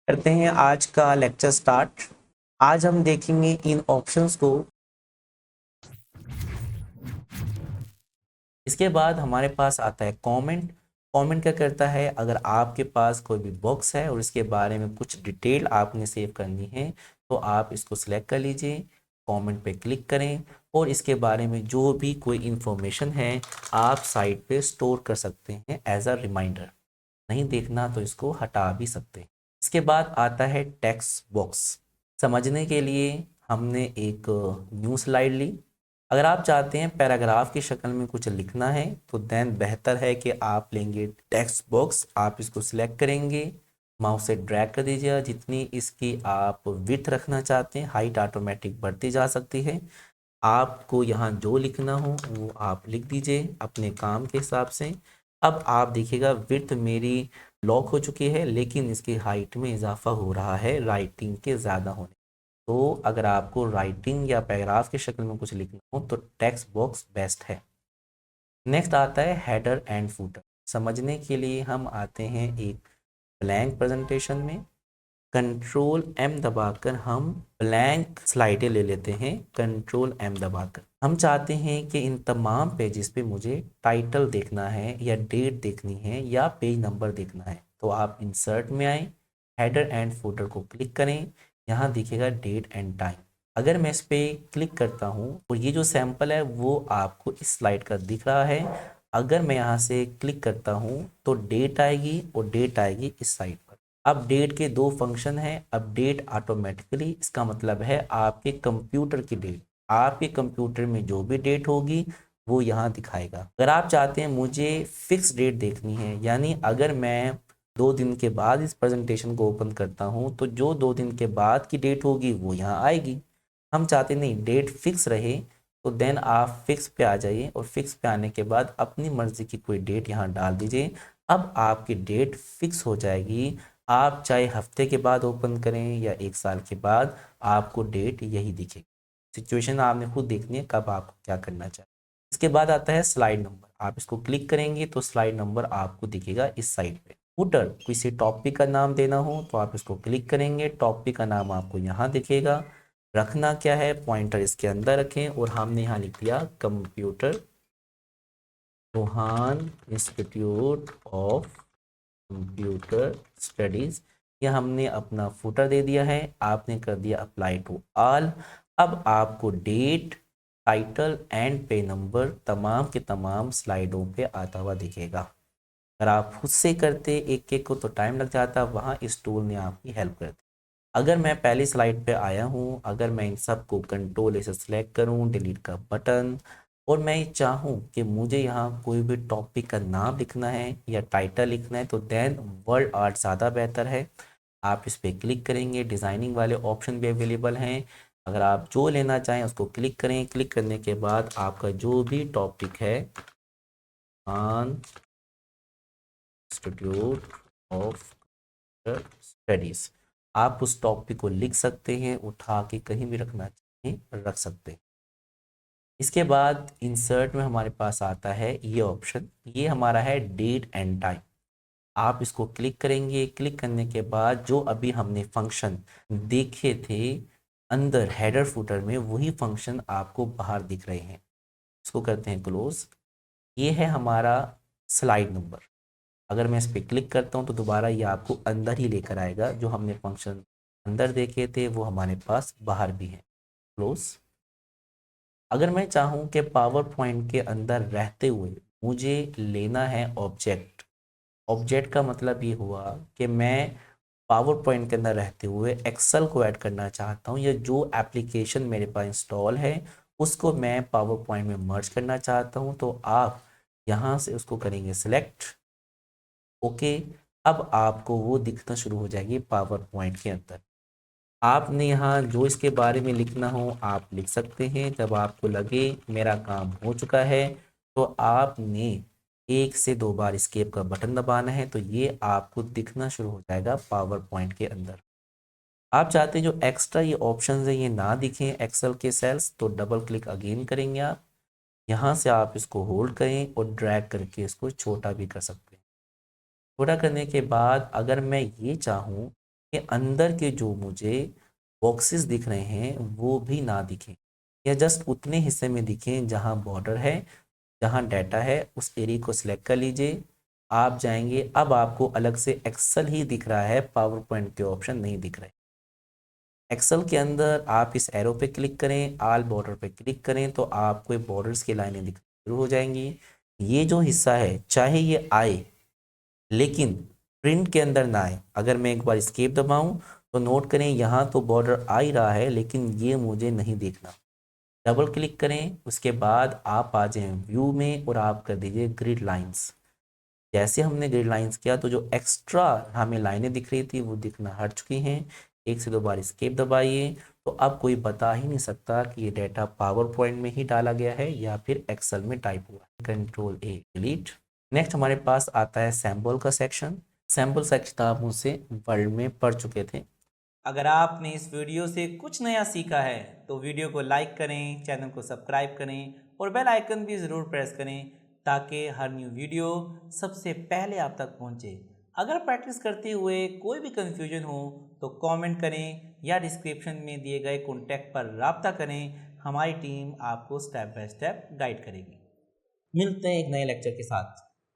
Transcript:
करते हैं आज का लेक्चर स्टार्ट। आज हम देखेंगे इन ऑप्शंस को। इसके बाद हमारे पास आता है कमेंट। कमेंट क्या करता है, अगर आपके पास कोई भी बॉक्स है और इसके बारे में कुछ डिटेल आपने सेव करनी है तो आप इसको सिलेक्ट कर लीजिए, कमेंट पे क्लिक करें और इसके बारे में जो भी कोई इंफॉर्मेशन है आप साइट पे स्टोर कर सकते हैं एज अ रिमाइंडर। नहीं देखना तो इसको हटा भी सकते हैं। इसके बाद आता है टेक्स्ट बॉक्स। समझने के लिए हमने एक न्यू स्लाइड ली। अगर आप चाहते हैं पैराग्राफ की शक्ल में कुछ लिखना है तो देन बेहतर है कि आप लेंगे टेक्स्ट बॉक्स, आप इसको सिलेक्ट करेंगे, माउस से ड्रैग कर दीजिएगा, जितनी इसकी आप विड्थ रखना चाहते हैं हाइट ऑटोमेटिक बढ़ती जा सकती है। आपको यहाँ जो लिखना हो वो आप लिख दीजिए अपने काम के हिसाब से। अब आप देखिएगा विड्थ मेरी लॉक हो चुकी है लेकिन इसकी हाइट में इजाफा हो रहा है राइटिंग के ज़्यादा होने। तो अगर आपको राइटिंग या पैराग्राफ की शक्ल में कुछ लिखना हो तो टेक्स्ट बॉक्स बेस्ट है। नेक्स्ट आता है हेडर एंड फूटर। समझने के लिए हम आते हैं एक ब्लैंक प्रेजेंटेशन में। कंट्रोल एम दबाकर हम ब्लैंक स्लाइडें ले लेते हैं। कंट्रोल एम दबाकर हम चाहते हैं कि इन तमाम पेजेस पे मुझे टाइटल देखना है या डेट देखनी है या पेज नंबर देखना है। तो आप इंसर्ट में आए, हेडर एंड फुटर को क्लिक करें, यहाँ दिखेगा डेट एंड टाइम। अगर मैं इस पर क्लिक करता हूँ और ये जो सैंपल है वो आपको इस स्लाइड का दिख रहा है। अगर मैं यहाँ से क्लिक करता हूँ तो डेट आएगी और डेट आएगी इस साइड पर। अपडेट के दो फंक्शन हैं। अपडेट ऑटोमेटिकली, इसका मतलब है आपके कंप्यूटर की डेट, आपके कंप्यूटर में जो भी डेट होगी वो यहाँ दिखाएगा। अगर आप चाहते हैं मुझे फिक्स डेट देखनी है, यानी अगर मैं 2 दिन के बाद इस प्रेजेंटेशन को ओपन करता हूँ तो जो 2 दिन के बाद की डेट होगी वो यहाँ आएगी। हम चाहते नहीं डेट फिक्स रहे तो देन आप फिक्स पे आ जाइए और फिक्स पे आने के बाद अपनी मर्जी की कोई डेट यहाँ डाल दीजिए। अब आपकी डेट फिक्स हो जाएगी। आप चाहे हफ्ते के बाद ओपन करें या 1 साल के बाद, आपको डेट यही दिखेगी। सिचुएशन आपने खुद देखनी है कब आपको क्या करना चाहिए। इसके बाद आता है स्लाइड नंबर। आप इसको क्लिक करेंगे तो स्लाइड नंबर आपको दिखेगा इस साइड पे। फुटर, किसी टॉपिक का नाम देना हो तो आप इसको क्लिक करेंगे, टॉपिक का नाम आपको यहाँ दिखेगा। रखना क्या है, पॉइंटर इसके अंदर रखें और हमने यहाँ लिख दिया computer Rohan institute of computer studies. ये हमने अपना फुटर दे दिया है, आपने कर दिया अप्लाई टू ऑल। अब आपको date, title and pay number तमाम के तमाम स्लाइडों पे आता हुआ दिखेगा। अगर आप खुद से करते एक एक को तो टाइम लग जाता, वहाँ इस टूल ने आपकी हेल्प कर दी। अगर मैं पहली स्लाइड पे आया हूँ, अगर मैं इन सब को कंट्रोल से सिलेक्ट करूँ, डिलीट का बटन, और मैं चाहूँ कि मुझे यहाँ कोई भी टॉपिक का नाम लिखना है या टाइटल लिखना है तो देन वर्ड आर्ट ज़्यादा बेहतर है। आप इस पर क्लिक करेंगे, डिज़ाइनिंग वाले ऑप्शन भी अवेलेबल हैं। अगर आप जो लेना चाहें उसको क्लिक करें। क्लिक करने के बाद आपका जो भी टॉपिक है, ऑन इंस्टीट्यूट ऑफ स्टडीज़, आप उस टॉपिक को लिख सकते हैं, उठा के कहीं भी रखना चाहें रख सकते हैं। इसके बाद इंसर्ट में हमारे पास आता है ये ऑप्शन, ये हमारा है डेट एंड टाइम। आप इसको क्लिक करेंगे। क्लिक करने के बाद जो अभी हमने फंक्शन देखे थे अंदर हेडर फुटर में, वही फंक्शन आपको बाहर दिख रहे हैं। इसको करते हैं क्लोज। ये है हमारा स्लाइड नंबर। अगर मैं इस पर क्लिक करता हूँ तो दोबारा ये आपको अंदर ही लेकर आएगा। जो हमने फंक्शन अंदर देखे थे वो हमारे पास बाहर भी है। क्लोज। अगर मैं चाहूँ कि पावर पॉइंट के अंदर रहते हुए मुझे लेना है ऑब्जेक्ट, ऑब्जेक्ट का मतलब ये हुआ कि मैं पावर पॉइंट के अंदर रहते हुए एक्सेल को ऐड करना चाहता हूँ या जो एप्लीकेशन मेरे पास इंस्टॉल है उसको मैं पावर पॉइंट में मर्ज करना चाहता हूँ, तो आप यहाँ से उसको करेंगे सिलेक्ट। ओके। अब आपको वो दिखना शुरू हो जाएगी पावर पॉइंट के अंदर। आपने यहाँ जो इसके बारे में लिखना हो आप लिख सकते हैं। जब आपको लगे मेरा काम हो चुका है तो आपने 1 से 2 बार एस्केप का बटन दबाना है, तो ये आपको दिखना शुरू हो जाएगा पावर पॉइंट के अंदर। आप चाहते हैं जो एक्स्ट्रा ये ऑप्शंस हैं ये ना दिखें एक्सेल के सेल्स, तो डबल क्लिक अगेन करेंगे आप। यहाँ से आप इसको होल्ड करें और ड्रैग करके इसको छोटा भी कर सकते हैं। छोटा करने के बाद अगर मैं ये चाहूँ कि अंदर के जो मुझे बॉक्सेस दिख रहे हैं वो भी ना दिखें, या जस्ट उतने हिस्से में दिखें जहां बॉर्डर है, जहां डाटा है, उस एरिया को सिलेक्ट कर लीजिए। आप जाएंगे, अब आपको अलग से एक्सेल ही दिख रहा है, पावर पॉइंट के ऑप्शन नहीं दिख रहे। एक्सेल के अंदर आप इस एरो पे क्लिक करें, ऑल बॉर्डर पे क्लिक करें, तो आपको बॉर्डर्स की लाइनें दिखना शुरू हो जाएंगी। ये जो हिस्सा है चाहे ये आए, लेकिन प्रिंट के अंदर ना आए। अगर मैं एक बार एस्केप दबाऊं तो नोट करें यहाँ तो बॉर्डर आ ही रहा है, लेकिन ये मुझे नहीं देखना। डबल क्लिक करें, उसके बाद आप आ जाएं व्यू में और आप कर दीजिए ग्रिड लाइंस। जैसे हमने ग्रिड लाइंस किया तो जो एक्स्ट्रा हमें लाइनें दिख रही थी वो दिखना हट चुकी हैं। एक से दो बार एस्केप दबाइए, तो अब कोई बता ही नहीं सकता कि ये डाटा पावर पॉइंट में ही डाला गया है या फिर एक्सेल में टाइप हुआ है। कंट्रोल ए डिलीट। नेक्स्ट हमारे पास आता है सैम्पल का सेक्शन। सैम्पल सेक्शन आप मुझसे वर्ल्ड में पढ़ चुके थे। अगर आपने इस वीडियो से कुछ नया सीखा है तो वीडियो को लाइक करें, चैनल को सब्सक्राइब करें और बेल आइकन भी ज़रूर प्रेस करें ताकि हर न्यू वीडियो सबसे पहले आप तक पहुंचे। अगर प्रैक्टिस करते हुए कोई भी कन्फ्यूजन हो तो कमेंट करें या डिस्क्रिप्शन में दिए गए कॉन्टैक्ट पर राब्ता करें। हमारी टीम आपको स्टेप बाय स्टेप गाइड करेगी। मिलते हैं एक नए लेक्चर के साथ।